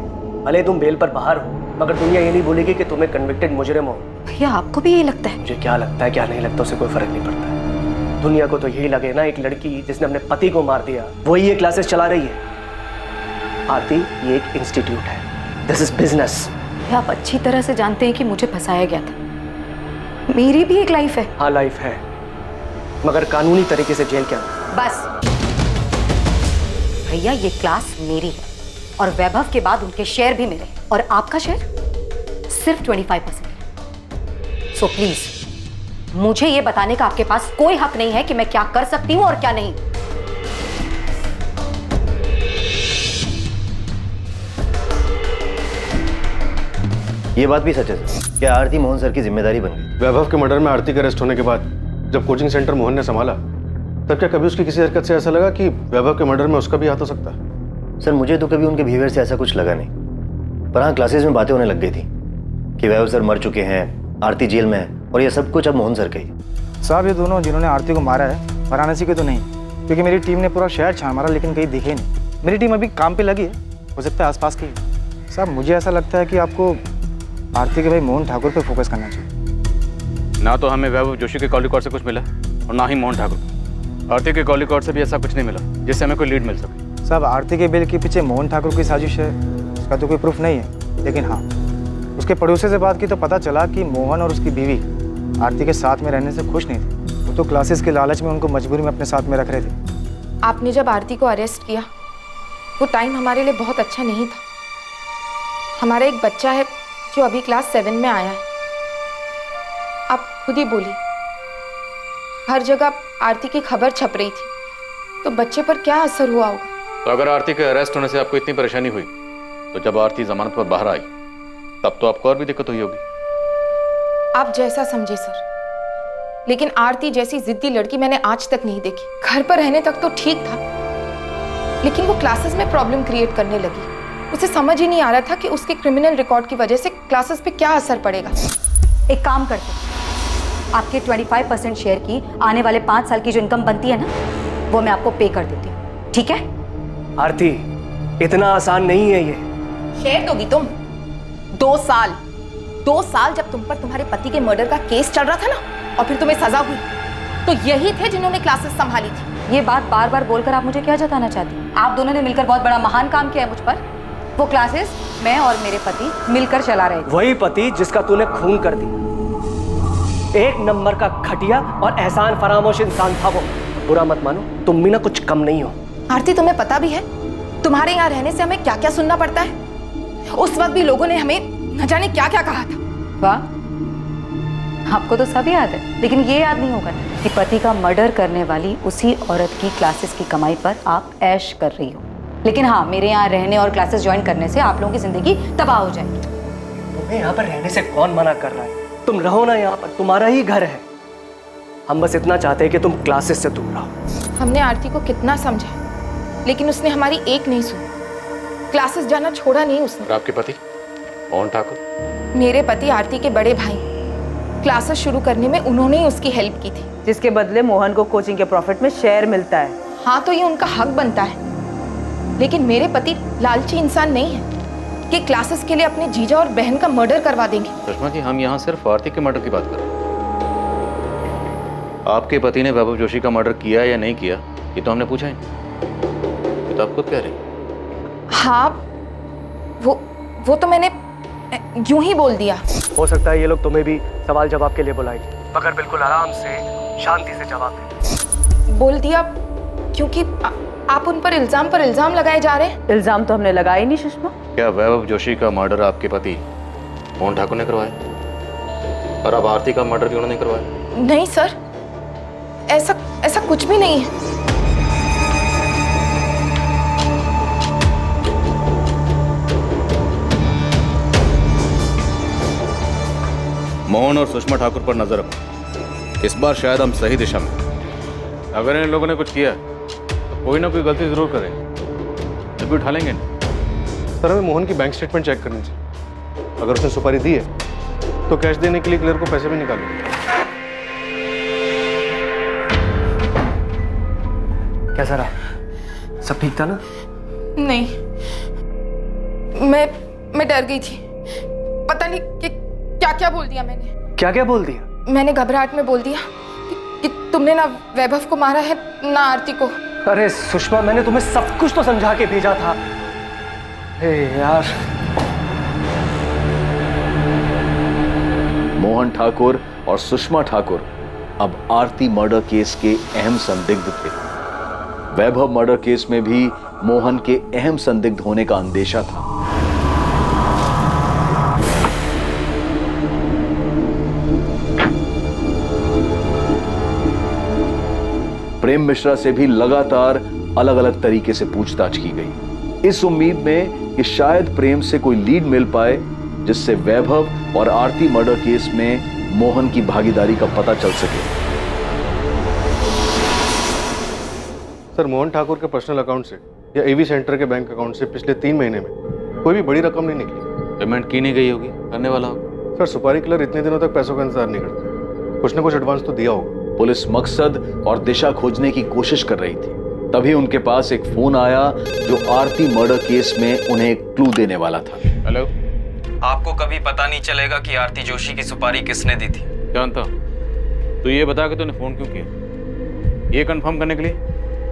भले तुम बेल पर बाहर हो, मगर दुनिया ये नहीं बोलेगी कि तुम्हें कन्विक्टेड मुजरिम हो। भैया आपको भी यही लगता है? मुझे क्या लगता है क्या नहीं लगता उससे कोई फर्क नहीं पड़ता है। दुनिया को तो यही लगे ना, एक लड़की जिसने अपने पति को मार दिया वही ये क्लासेस चला रही है। आरती, ये एक इंस्टीट्यूट है, दिस इज बिजनेस। आप अच्छी तरह से जानते हैं कि मुझे फंसाया गया था। मेरी भी एक लाइफ है। हाँ लाइफ है, मगर कानूनी तरीके से जेल के अंदर। बस भैया, ये क्लास मेरी है और वैभव के बाद उनके शेयर भी मेरे हैं और आपका शेयर सिर्फ 25% है। सो प्लीज मुझे ये बताने का आपके पास कोई हक नहीं है कि मैं क्या कर सकती हूं और क्या नहीं। ये बात भी सच है सर, क्या आरती मोहन सर की जिम्मेदारी बन गई? वैभव के मर्डर में आरती के अरेस्ट होने के बाद जब कोचिंग सेंटर मोहन ने संभाला, तब क्या कभी उसकी किसी हरकत से ऐसा लगा कि वैभव के मर्डर में उसका भी हाथ हो सकता है? सर मुझे तो कभी उनके बिहेवियर से ऐसा कुछ लगा नहीं, पर हाँ क्लासेस में बातें होने लग गई थी कि वैभव सर मर चुके हैं, आरती जेल में है और ये सब कुछ अब मोहन सर का ही। साहब ये दोनों जिन्होंने आरती को मारा है वाराणसी के तो नहीं, क्योंकि मेरी टीम ने पूरा शहर छान मारा लेकिन कहीं दिखे नहीं। मेरी टीम अभी काम पे लगी है, हो सकता है आसपास की। साहब मुझे ऐसा लगता है कि आपको आरती के भाई मोहन ठाकुर पे फोकस करना चाहिए। ना तो हमें वैभव जोशी के कॉल रिकॉर्ड से कुछ मिला और ना ही मोहन ठाकुर। आरती के कॉल रिकॉर्ड से भी ऐसा कुछ नहीं मिला जिससे हमें कोई लीड मिल सके। साहब आरती के बिल के पीछे मोहन ठाकुर की साजिश है, उसका तो कोई प्रूफ नहीं है, लेकिन हाँ उसके पड़ोसी से बात की तो पता चला कि मोहन और उसकी बीवी आरती के साथ में रहने से खुश नहीं थे। वो तो क्लासेस के लालच में उनको मजबूरी में अपने साथ में रख रहे थे। आपने जब आरती को अरेस्ट किया वो टाइम हमारे लिए बहुत अच्छा नहीं था। हमारा एक बच्चा है जो अभी क्लास 7 में आया है। आप खुद ही बोली, हर जगह आरती की खबर छप रही थी, तो बच्चे पर क्या असर हुआ होगा? तो अगर आरती के अरेस्ट होने से आपको इतनी परेशानी हुई, तो जब आरती जमानत पर बाहर आई तब तो आपको और भी दिक्कत हुई होगी। आप जैसा समझे सर, लेकिन आरती जैसी जिद्दी लड़की मैंने आज तक नहीं देखी। घर पर रहने तक तो ठीक था, लेकिन वो क्लासेस में प्रॉब्लम क्रिएट करने लगी। उसे समझ ही नहीं आ रहा था कि उसके क्रिमिनल रिकॉर्ड की वजह से क्लासेस पे क्या असर पड़ेगा। एक काम करते, आपके 25% शेयर की आने वाले 5 साल की जो इनकम बनती है ना, वो मैं आपको पे कर देती हूँ, ठीक है? आरती, इतना आसान नहीं है ये। शेयर दोगी तुम? 2 साल जब तुम पर तुम्हारे पति के मर्डर का केस चल रहा था ना, और फिर तुम्हें सजा हुई, तो यही थे जिन्होंने क्लासेस संभाली थी। ये बात बार बार बोलकर आप मुझे क्या जताना चाहती हैं? आप दोनों ने मिलकर बहुत बड़ा महान काम किया है मुझ पर। वो क्लासेस मैं और मेरे पति मिलकर चला रहे थे। वही पति जिसका तूने खून कर दी। एक नंबर का घटिया और एहसान फरामोश इंसान था वो। बुरा मत मानो, तुम भी ना कुछ कम नहीं हो। आरती, तुम्हें पता भी है तुम्हारे यहाँ रहने से हमें क्या क्या सुनना पड़ता है? उस वक्त भी लोगों ने हमें न जाने क्या क्या कहा था। वाह, आपको तो सब याद है, लेकिन ये याद नहीं होगा कि पति का मर्डर करने वाली उसी औरत की क्लासेस की कमाई पर आप ऐश कर रही हो। लेकिन हाँ, मेरे यहाँ रहने और क्लासेस ज्वाइन करने से आप लोगों की जिंदगी तबाह हो जाएगी। तुम्हें यहाँ पर रहने से कौन मना कर रहा है? तुम रहो ना यहाँ पर, तुम्हारा ही घर है। हम बस इतना चाहते हैं कि तुम क्लासेस से दूर रहो। हमने आरती को कितना समझा, लेकिन उसने हमारी एक नहीं सुनी। क्लासेस जाना छोड़ा नहीं उसने। और आपके पति मोहन ठाकुर? मेरे पति आरती के बड़े भाई, क्लासेस शुरू करने में उन्होंने ही उसकी हेल्प की थी, जिसके बदले मोहन को कोचिंग के प्रॉफिट में शेयर मिलता है। हाँ, तो ये उनका हक बनता है, लेकिन मेरे पति लालची इंसान नहीं है कि क्लासेस के लिए अपने जीजा और बहन का मर्डर करवा देंगे। सुषमा जी, हम यहाँ सिर्फ आरती के मर्डर की बात कर रहे हैं। आपके पति ने वैभव जोशी का मर्डर किया या नहीं किया, ये तो हमने पूछा ही नहीं। ये तो आप खुद कह रहे हैं। हाँ, वो तो मैंने यूं ही बोल दिया। हो सकता है ये लोग तुम्हें भी सवाल जवाब के लिए बुलाए, मगर बिल्कुल आराम से शांति से जवाब दें। बोल दिया क्योंकि आप उन पर इल्जाम लगाए जा रहे हैं। इल्जाम तो हमने लगाए नहीं सुषमा। क्या वैभव जोशी का मर्डर आपके पति मोहन ठाकुर ने करवाया और अब आरती का मर्डर भी उन्होंने करवाया? नहीं सर, ऐसा कुछ भी नहीं है। मोहन और सुषमा ठाकुर पर नजर रखो। इस बार शायद हम सही दिशा में। अगर इन लोगों ने कुछ किया तो कोई ना कोई गलती जरूर करें, जब भी उठा लेंगे। सर, हमें मोहन की बैंक स्टेटमेंट चेक करनी चाहिए। अगर उसने सुपारी दी है तो कैश देने के लिए क्लियर को पैसे भी निकालेंगे। कैसा रहा? सब ठीक था ना? नहीं, मैं डर गई थी। पता नहीं कि क्या क्या बोल दिया मैंने। क्या क्या बोल दिया? मैंने घबराहट में बोल दिया कि तुमने ना वैभव को मारा है ना आरती को। अरे सुषमा, मैंने तुम्हें सब कुछ तो समझा के भेजा था। हे यार। मोहन ठाकुर और सुषमा ठाकुर अब आरती मर्डर केस के अहम संदिग्ध थे। वैभव मर्डर केस में भी मोहन के अहम संदिग्ध होने का अंदेशा था। प्रेम मिश्रा से भी लगातार अलग अलग तरीके से पूछताछ की गई, इस उम्मीद में कि शायद प्रेम से कोई लीड मिल पाए जिससे वैभव और आरती मर्डर केस में मोहन की भागीदारी का पता चल सके। सर, मोहन ठाकुर के पर्सनल अकाउंट से या एवी सेंटर के बैंक अकाउंट से पिछले 3 महीने में कोई भी बड़ी रकम नहीं निकली। पेमेंट की नहीं गई होगी, करने वाला होगा। सर, सुपारी किलर इतने दिनों तक पैसों का इंतजार नहीं करते, कुछ ना कुछ एडवांस तो दिया होगा। पुलिस मकसद और दिशा खोजने की कोशिश कर रही थी, तभी उनके पास एक फोन आया जो आरती मर्डर केस में उन्हें एक क्लू देने वाला था। हेलो, आपको कभी पता नहीं चलेगा कि आरती जोशी की सुपारी किसने दी थी। जानता तो ये बता के तूने फोन क्यों किया? ये कंफर्म करने के लिए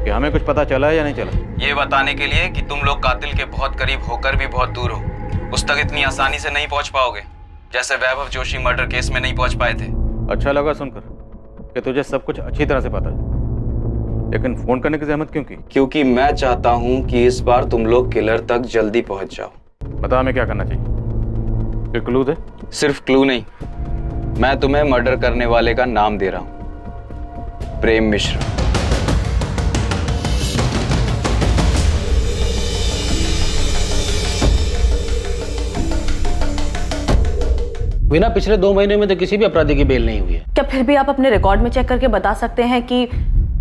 कि हमें कुछ पता चला है या नहीं चला? ये बताने के लिए कि तुम लोग कातिल के बहुत करीब होकर भी बहुत दूर हो, उस तक इतनी आसानी से नहीं पहुंच पाओगे जैसे वैभव जोशी मर्डर केस में नहीं पहुंच पाए थे। अच्छा लगा सुनकर कि तुझे सब कुछ अच्छी तरह से पता है, लेकिन फोन करने की जहमत क्यों की? क्योंकि मैं चाहता हूं कि इस बार तुम लोग किलर तक जल्दी पहुंच जाओ। बता हमें क्या करना चाहिए? फिर क्लू दे। सिर्फ क्लू नहीं, मैं तुम्हें मर्डर करने वाले का नाम दे रहा हूं, प्रेम मिश्रा। बिना पिछले 2 महीने में तो किसी भी अपराधी की बेल नहीं हुई है। क्या फिर भी आप अपने रिकॉर्ड में चेक करके बता सकते हैं कि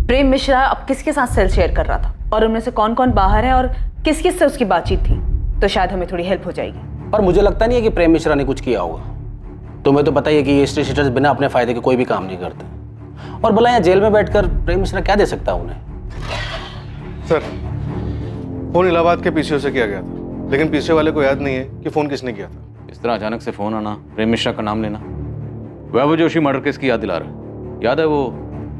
प्रेम मिश्रा अब किसके साथ सेल शेयर कर रहा था और उनमें से कौन कौन बाहर है और किस किस से उसकी बातचीत थी? तो शायद हमें थोड़ी हेल्प हो जाएगी। पर मुझे लगता नहीं है कि प्रेम मिश्रा ने कुछ किया होगा। तुम्हें तो पता ही है कि ये स्ट्रीट शीटर्स बिना अपने फायदे के कोई भी काम नहीं करते। और भला यहाँ जेल में बैठकर प्रेम मिश्रा क्या दे सकता है उन्हें? सर, फोन इलाहाबाद के पीसीओ से किया गया था, लेकिन पीसीओ वाले को याद नहीं है कि फोन किसने किया था। इस तरह अचानक से फोन आना, प्रेम मिश्रा का नाम लेना, वैभव जोशी मर्डर केस की याद दिला रहा है। याद है वो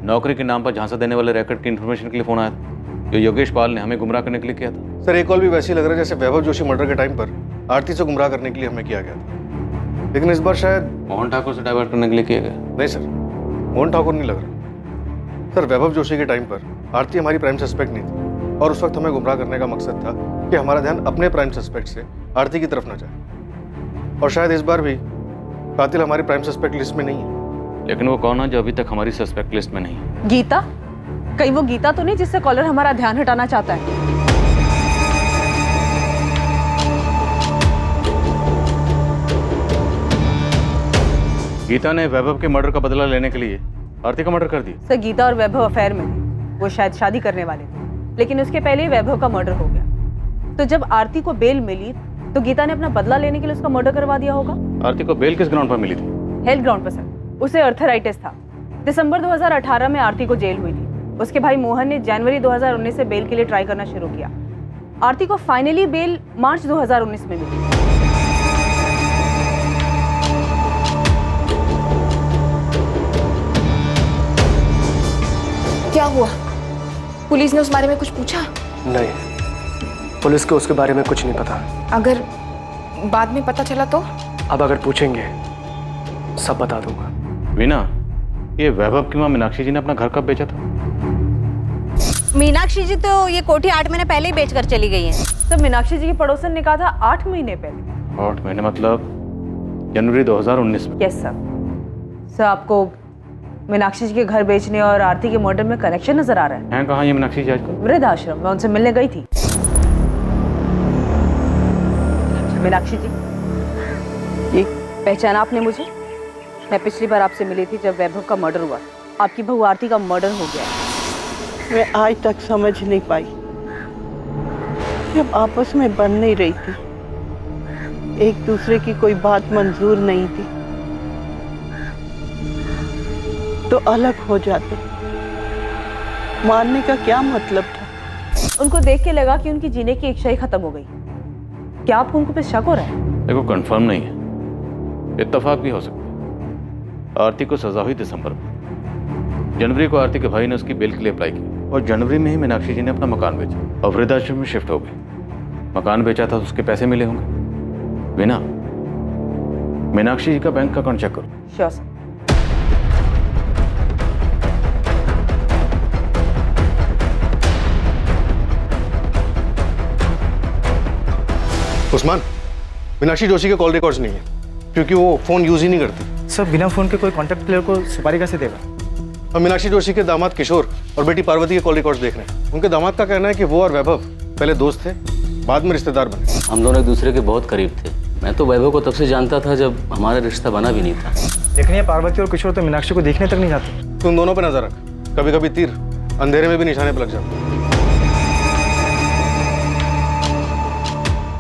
नौकरी के नाम पर झांसा देने वाले रैकेट की इन्फॉर्मेशन के लिए फोन आया था, जो योगेश पाल ने हमें गुमराह करने के लिए किया था। सर, एक कॉल भी वैसे ही लग रहा है जैसे वैभव जोशी मर्डर के टाइम पर आरती से गुमराह करने के लिए हमें किया गया था, लेकिन इस बार शायद मोहन ठाकुर से डाइवर्ट करने के लिए किया गया। नहीं सर, मोहन ठाकुर नहीं लग रहा। सर, वैभव जोशी के टाइम पर आरती हमारी प्राइम सस्पेक्ट नहीं थी और उस वक्त हमें गुमराह करने का मकसद था कि हमारा ध्यान अपने प्राइम सस्पेक्ट से आरती की तरफ न जाए। और शायद इस बार भी कातिल हमारी प्राइम सस्पेक्ट लिस्ट में नहीं है। लेकिन वो कौन है जो अभी तक हमारी सस्पेक्ट लिस्ट में नहीं है? गीता? कहीं वो गीता तो नहीं जिससे कॉलर हमारा ध्यान हटाना चाहता है? गीता ने वैभव के मर्डर का बदला लेने के लिए आरती का मर्डर कर दिया। सर, गीता और वैभव अफेयर में थे। वो शायद शादी करने वाले थे, लेकिन उसके पहले ही वैभव का मर्डर हो गया। तो जब आरती को बेल मिली तो गीता ने अपना बदला लेने के लिए उसका मर्डर करवा दिया होगा। आरती को बेल किस ग्राउंड पर मिली थी? हेल्थ ग्राउंड पर सर। उसे अर्थराइटिस था। दिसंबर 2018 में आरती को जेल हुई थी। उसके भाई मोहन ने जनवरी 2019 से बेल के लिए ट्राई करना शुरू किया। आरती को फाइनली बेल मार्च 2019 में मिली। क्या हुआ? पुलिस ने उस बारे में कुछ पूछा? नहीं, पुलिस को उसके बारे में कुछ नहीं पता। अगर बाद में पता चला तो? अब अगर पूछेंगे सब बता दूंगा। वीना, ये वैभव की मां मीनाक्षी जी ने अपना घर कब बेचा था? मीनाक्षी जी तो ये कोठी 8 महीने पहले ही बेचकर चली गई हैं। तो मीनाक्षी जी की पड़ोसन ने कहा था 8 महीने पहले। 8 महीने मतलब जनवरी 2019 में? Yes sir. सर, आपको मीनाक्षी जी के घर बेचने और आरती के मर्डर में कनेक्शन नजर आ रहा है? हैं कहाँ ये मीनाक्षी जी आजकल? वृद्धाश्रम। मैं उनसे मिलने गई थी। मीनाक्षी जी, ये पहचाना आपने मुझे? मैं पिछली बार आपसे मिली थी जब वैभव का मर्डर हुआ। आपकी बहू आरती का मर्डर हो गया। मैं आज तक समझ नहीं पाई, जब आपस में बन नहीं रही थी, एक दूसरे की कोई बात मंजूर नहीं थी, तो अलग हो जाते। मारने का क्या मतलब था? उनको देख के लगा कि उनकी जीने की इच्छा ही खत्म हो गई। क्या आपको उनको पे शक हो रहा है? देखो, कंफर्म नहीं है, इत्तेफाक भी हो सकता है। आरती को सजा हुई दिसंबर में। जनवरी को आरती के भाई ने उसकी बेल के लिए अप्लाई किया और जनवरी में ही मीनाक्षी जी ने अपना मकान बेचा और वृद्धाश्रम में शिफ्ट हो गई। मकान बेचा था तो उसके पैसे मिले होंगे। बिना मीनाक्षी जी का बैंक का अकाउंट चेक करो। Sure sir. उस्मान, मीनाक्षी जोशी के कॉल रिकॉर्ड्स नहीं है क्योंकि वो फोन यूज ही नहीं करती। सर बिना फोन के कोई कॉन्टैक्ट प्लेयर को सुपारी कैसे देगा? हम मीनाक्षी जोशी के दामाद किशोर और बेटी पार्वती के कॉल रिकॉर्ड्स देख रहे हैं। उनके दामाद का कहना है कि वो और वैभव पहले दोस्त थे, बाद में रिश्तेदार बने। हम दोनों एक दूसरे के बहुत करीब थे। मैं तो वैभव को तब से जानता था जब हमारा रिश्ता बना भी नहीं था। लेकिन ये पार्वती और किशोर तो मीनाक्षी को देखने तक नहीं जाते। तुम दोनों पे नजर रख, कभी कभी तीर अंधेरे में भी निशाने पर लग जाता।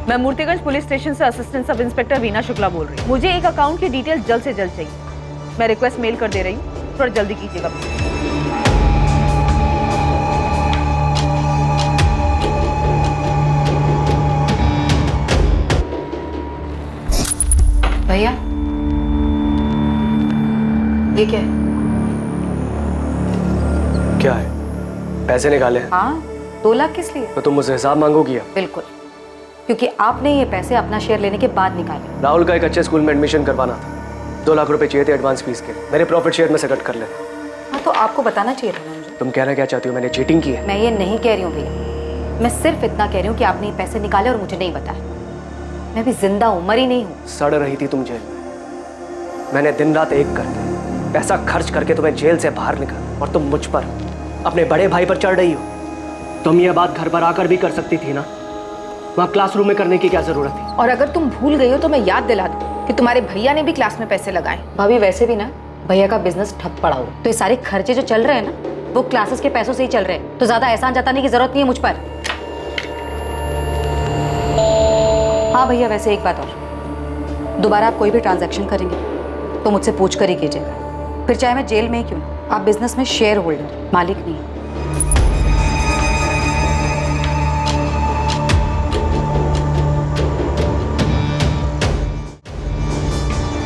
मैं मूर्तिगंज पुलिस स्टेशन से assistant sub inspector Veena Shukla बोल रही हूँ। मुझे एक अकाउंट की डिटेल जल्द से जल्द चाहिए। मैं रिक्वेस्ट मेल कर दे रही हूँ, थोड़ा जल्दी कीजिएगा। भैया ये क्या है? क्या है? पैसे निकाले हैं। हाँ, 2 लाख किस लिए? तो तुम मुझसे हिसाब मांगोगी? बिल्कुल, क्योंकि आपने ये पैसे अपना शेयर लेने के बाद निकाले। राहुल का एक अच्छे स्कूल में एडमिशन करवाना था। 2 लाख रुपए चाहिए थे एडवांस फीस के। मेरे प्रॉफिट शेयर में से कट कर लेना। हाँ, तो आपको बताना चाहिए था ना मुझे। तुम कहना क्या चाहती हो? मैंने चीटिंग की है? मैं ये नहीं कह रही हूँ भैया, मैं सिर्फ इतना कह रही हूँ कि आपने ये पैसे निकाले और मुझे नहीं बताया। मैं भी जिंदा हूँ, मरी नहीं हूँ। सड़ रही थी तुम जेल में। मैंने दिन रात एक करके पैसा खर्च करके तुम्हें जेल से बाहर निकाला और तुम मुझ पर, अपने बड़े भाई पर चढ़ रही हो। तुम ये बात घर पर आकर भी कर सकती थी ना। वहाँ क्लासरूम में करने की क्या जरूरत थी? और अगर तुम भूल गई हो तो मैं याद दिला दूं कि तुम्हारे भैया ने भी क्लास में पैसे लगाए। भाभी वैसे भी ना भैया का बिजनेस ठप पड़ा हुआ, तो ये सारे खर्चे जो चल रहे हैं ना वो क्लासेस के पैसों से ही चल रहे हैं। तो ज्यादा एहसान जताने की जरूरत नहीं है मुझ पर। हाँ भैया, वैसे एक बात और, दोबारा आप कोई भी ट्रांजैक्शन करेंगे तो मुझसे पूछ कर ही कीजिएगा, फिर चाहे मैं जेल में ही क्यों ना। आप बिजनेस में शेयर होल्डर, मालिक नहीं।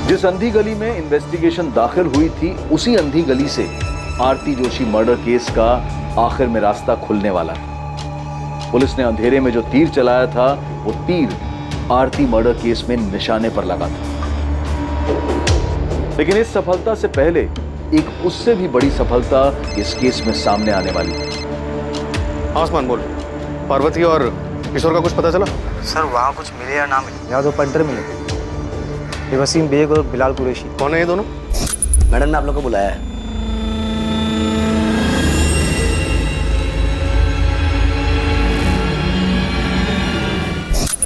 जिस अंधी गली में इन्वेस्टिगेशन दाखिल हुई थी उसी अंधी गली से आरती जोशी मर्डर केस का आखिर में रास्ता खुलने वाला था। पुलिस ने अंधेरे में जो तीर चलाया था वो तीर आरती मर्डर केस में निशाने पर लगा था। लेकिन इस सफलता से पहले एक उससे भी बड़ी सफलता इस केस में सामने आने वाली है। आसमान बोल, पार्वती और किशोर का कुछ पता चला? सर वहाँ कुछ मिले या ना मिले, या तो पंटर मिले। ये वसीम बेग और बिलाल कुरैशी। कौन है ये दोनों? मैडम ने आप लोग को बुलाया है।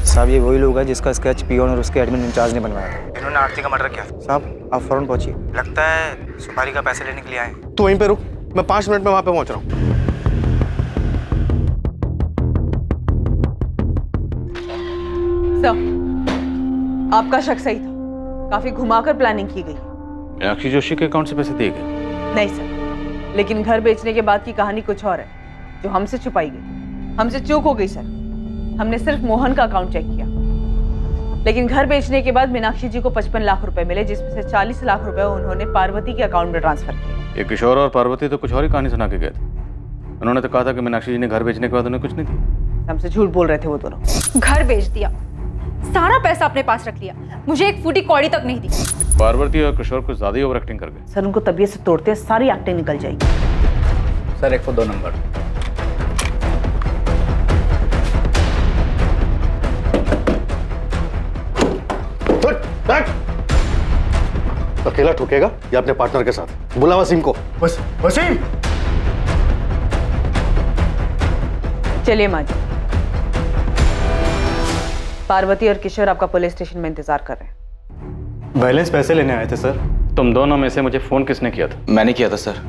साहब ये वही लोग हैं जिसका स्केच पियोन और उसके एडमिन इंचार्ज ने बनवाया था। इन्होंने आरती का मर्डर किया। साहब आप फौरन पहुंचिए, लगता है सुपारी का पैसे लेने के लिए आए। तू वहीं पे रुक, मैं 5 मिनट में वहां पे पहुंच रहा हूँ। सर, आपका शक सही था, काफी घुमाकर प्लानिंग की गई। मीनाक्षी जोशी के अकाउंट से पैसे दिए गए? नहीं सर, लेकिन घर बेचने के बाद की कहानी कुछ और है जो हमसे छुपाई गई। हमसे चूक हो गई सर, हमने सिर्फ मोहन का अकाउंट चेक किया, लेकिन घर बेचने के बाद मीनाक्षी जी को 55 लाख रुपए मिले, जिसमें से 40 लाख रुपए उन्होंने पार्वती के अकाउंट में ट्रांसफर किए। ये किशोर और पार्वती तो कुछ और ही कहानी सुना के गए थे। उन्होंने तो कहा था कि मीनाक्षी जी ने घर बेचने के बाद उन्हें कुछ नहीं दिया। हमसे झूठ बोल रहे थे वो दोनों। घर बेच दिया, सारा पैसा अपने पास रख लिया, मुझे एक फूटी कौड़ी तक नहीं दी। पार्वती और किशोर कुछ ज्यादा ही ओवर एक्टिंग कर गए। सर उनको तबीयत से तोड़ते सारी एक्टिंग निकल जाएगी। Sir 102 number. अकेला ठोकेगा या अपने पार्टनर के साथ? बुला वसीम को। वसीम! चलिए माँ जी, पार्वती और किशोर आपका पुलिस स्टेशन में इंतजार कर रहे हैं। बैलेंस पैसे लेने आए थे सर। तुम दोनों में से मुझे फोन किसने किया था? मैंने किया था सर,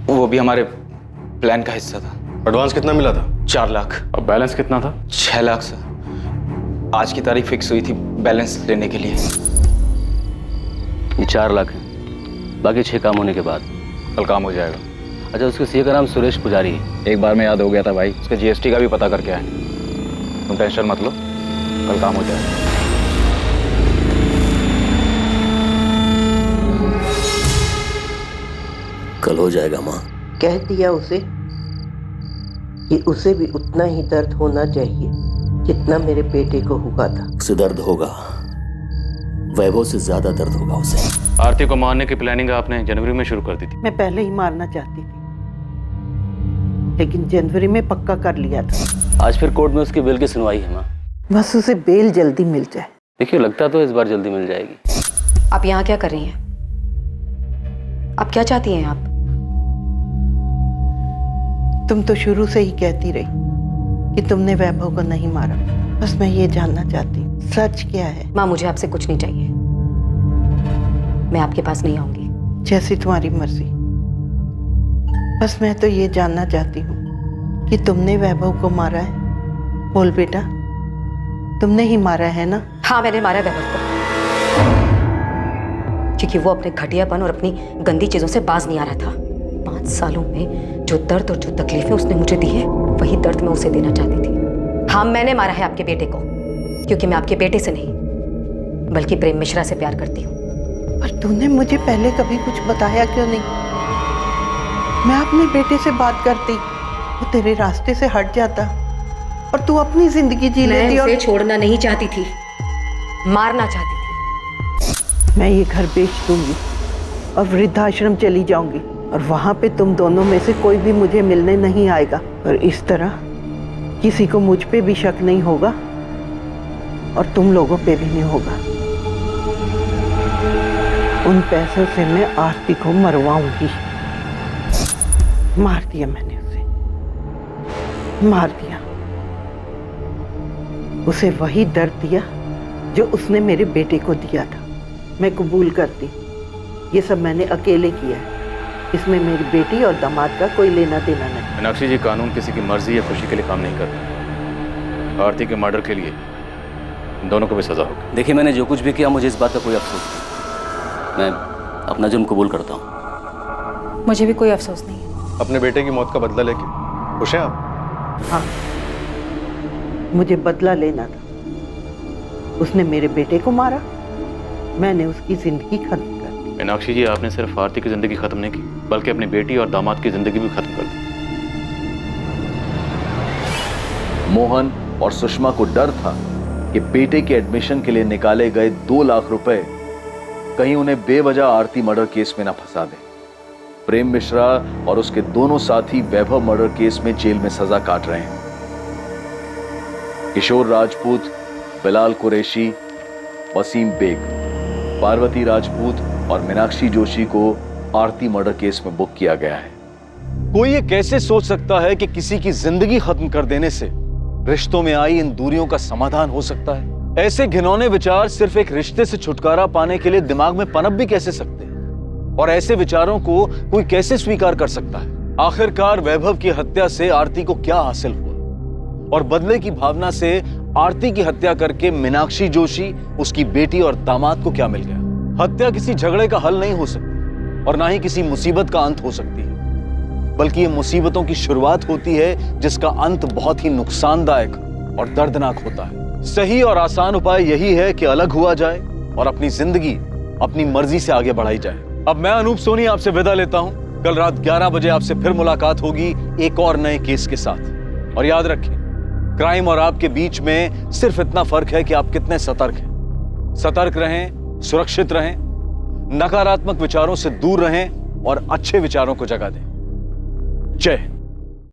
वो भी हमारे प्लान का हिस्सा था। एडवांस कितना मिला था? 4 लाख। और बैलेंस कितना था? 6 लाख सर। आज की तारीख फिक्स हुई थी बैलेंस लेने के लिए। ये 4 लाख है, बाकी 6 काम होने के बाद कल काम हो जाएगा। अच्छा, उसके सीए का नाम सुरेश पुजारी है। एक बार में याद हो गया था भाई, उसके जीएसटी का भी पता करके आए। तुम टेंशन मत लो, कल काम हो जाएगा। कल हो जाएगा माँ। कह दिया उसे कि उसे भी उतना ही दर्द होना चाहिए जितना मेरे बेटे को हुआ था। उसे दर्द होगा, वैभव से ज्यादा दर्द होगा उसे। आरती को मारने की प्लानिंग आपने जनवरी में शुरू कर दी थी। मैं पहले ही मारना चाहती थी, लेकिन जनवरी में पक्का कर लिया था। आज फिर कोर्ट में उसकी बेल की सुनवाई है माँ। बस उसे बेल जल्दी मिल जाए। देखिए, लगता तो इस बार जल्दी मिल जाएगी। आप यहाँ क्या कर रही हैं? आप क्या चाहती हैं आप? तुम तो शुरू से ही कहती रही कि तुमने वैभव को नहीं मारा। बस मैं ये जानना चाहती हूँ, सच क्या है? माँ, मुझे आपसे कुछ नहीं चाहिए। मैं आपके पास नहीं आऊंगी। जैसी तुम्हारी मर्जी। बस मैं तो ये जानना चाहती हूँ कि तुमने वैभव को मारा है। बोल बेटा, तुमने ही मारा है ना? हाँ, मैंने मारा वैभव को, क्योंकि वो अपने घटियापन और अपनी गंदी चीजों से बाज नहीं आ रहा था। 5 सालों में जो दर्द और जो तकलीफें उसने मुझे दी है, वही दर्द मैं उसे देना चाहती थी। हाँ, मैंने मारा है आपके बेटे को, क्योंकि मैं आपके बेटे से नहीं बल्कि प्रेम मिश्रा से प्यार करती हूँ। पर तूने मुझे पहले कभी कुछ बताया क्यों नहीं? मैं अपने बेटे से बात करती, वो तेरे रास्ते से हट जाता और तू अपनी जिंदगी जी लेती। मैं उसे छोड़ना नहीं चाहती थी, मारना चाहती थी। मैं ये घर बेच दूंगी और वृद्धाश्रम चली जाऊंगी, और वहां पे तुम दोनों में से कोई भी मुझे मिलने नहीं आएगा। और इस तरह किसी को मुझ पे भी शक नहीं होगा और तुम लोगों पे भी नहीं होगा। उन पैसों से मैं आरती को मरवाऊंगी। मार दिया मैंने उसे, मार दिया। उसे वही दर्द दिया जो उसने मेरे बेटे को दिया था। मैं कबूल करती, ये सब मैंने अकेले किया है। इसमें मेरी बेटी और दामाद का कोई लेना देना नहीं। मीनाक्षी जी, कानून किसी की मर्जी या खुशी के लिए काम नहीं करता। आरती के मर्डर के लिए दोनों को भी सजा होगी। देखिए, मैंने जो कुछ भी किया, मुझे इस बात का कोई अफसोस नहीं। मैं अपना जुर्म कबूल करता हूँ। मुझे भी कोई अफसोस नहीं है। अपने बेटे की मौत का बदला लेके खुश हैं आप? हाँ, मुझे बदला लेना था। उसने मेरे बेटे को मारा, मैंने उसकी जिंदगी खत्म कर दी। मीनाक्षी जी, आपने सिर्फ आरती की जिंदगी खत्म नहीं की, बल्कि अपनी बेटी और दामाद की जिंदगी भी खत्म कर दी। मोहन और सुषमा को डर था कि बेटे के एडमिशन के लिए निकाले गए 2 लाख रुपए कहीं उन्हें बेवजह आरती मर्डर केस में ना फंसा दे। प्रेम मिश्रा और उसके दोनों साथी वैभव मर्डर केस में जेल में सजा काट रहे हैं। किशोर राजपूत, बिलाल कुरैशी, वसीम बेग, पार्वती राजपूत और मीनाक्षी जोशी को आरती मर्डर केस में बुक किया गया है। कोई ये कैसे सोच सकता है कि किसी की जिंदगी खत्म कर देने से रिश्तों में आई इन दूरियों का समाधान हो सकता है? ऐसे घिनौने विचार सिर्फ एक रिश्ते से छुटकारा पाने के लिए दिमाग में पनप भी कैसे सकते हैं? और ऐसे विचारों को कोई कैसे स्वीकार कर सकता है? आखिरकार वैभव की हत्या से आरती को क्या हासिल हुआ? और बदले की भावना से आरती की हत्या करके मीनाक्षी जोशी, उसकी बेटी और दामाद को क्या मिल गया? हत्या किसी झगड़े का हल नहीं हो सकती और ना ही किसी मुसीबत का अंत हो सकती है, बल्कि ये मुसीबतों की शुरुआत होती है जिसका अंत बहुत ही नुकसानदायक और दर्दनाक होता है। सही और आसान उपाय यही है कि अलग हुआ जाए और अपनी जिंदगी अपनी मर्जी से आगे बढ़ाई जाए। अब मैं अनूप सोनी आपसे विदा लेता हूं। कल रात 11 बजे आपसे फिर मुलाकात होगी एक और नए केस के साथ। और याद रखें, क्राइम और आपके बीच में सिर्फ इतना फर्क है कि आप कितने सतर्क हैं। सतर्क रहें, सुरक्षित रहें, नकारात्मक विचारों से दूर रहें और अच्छे विचारों को जगह दें। जय हिंद।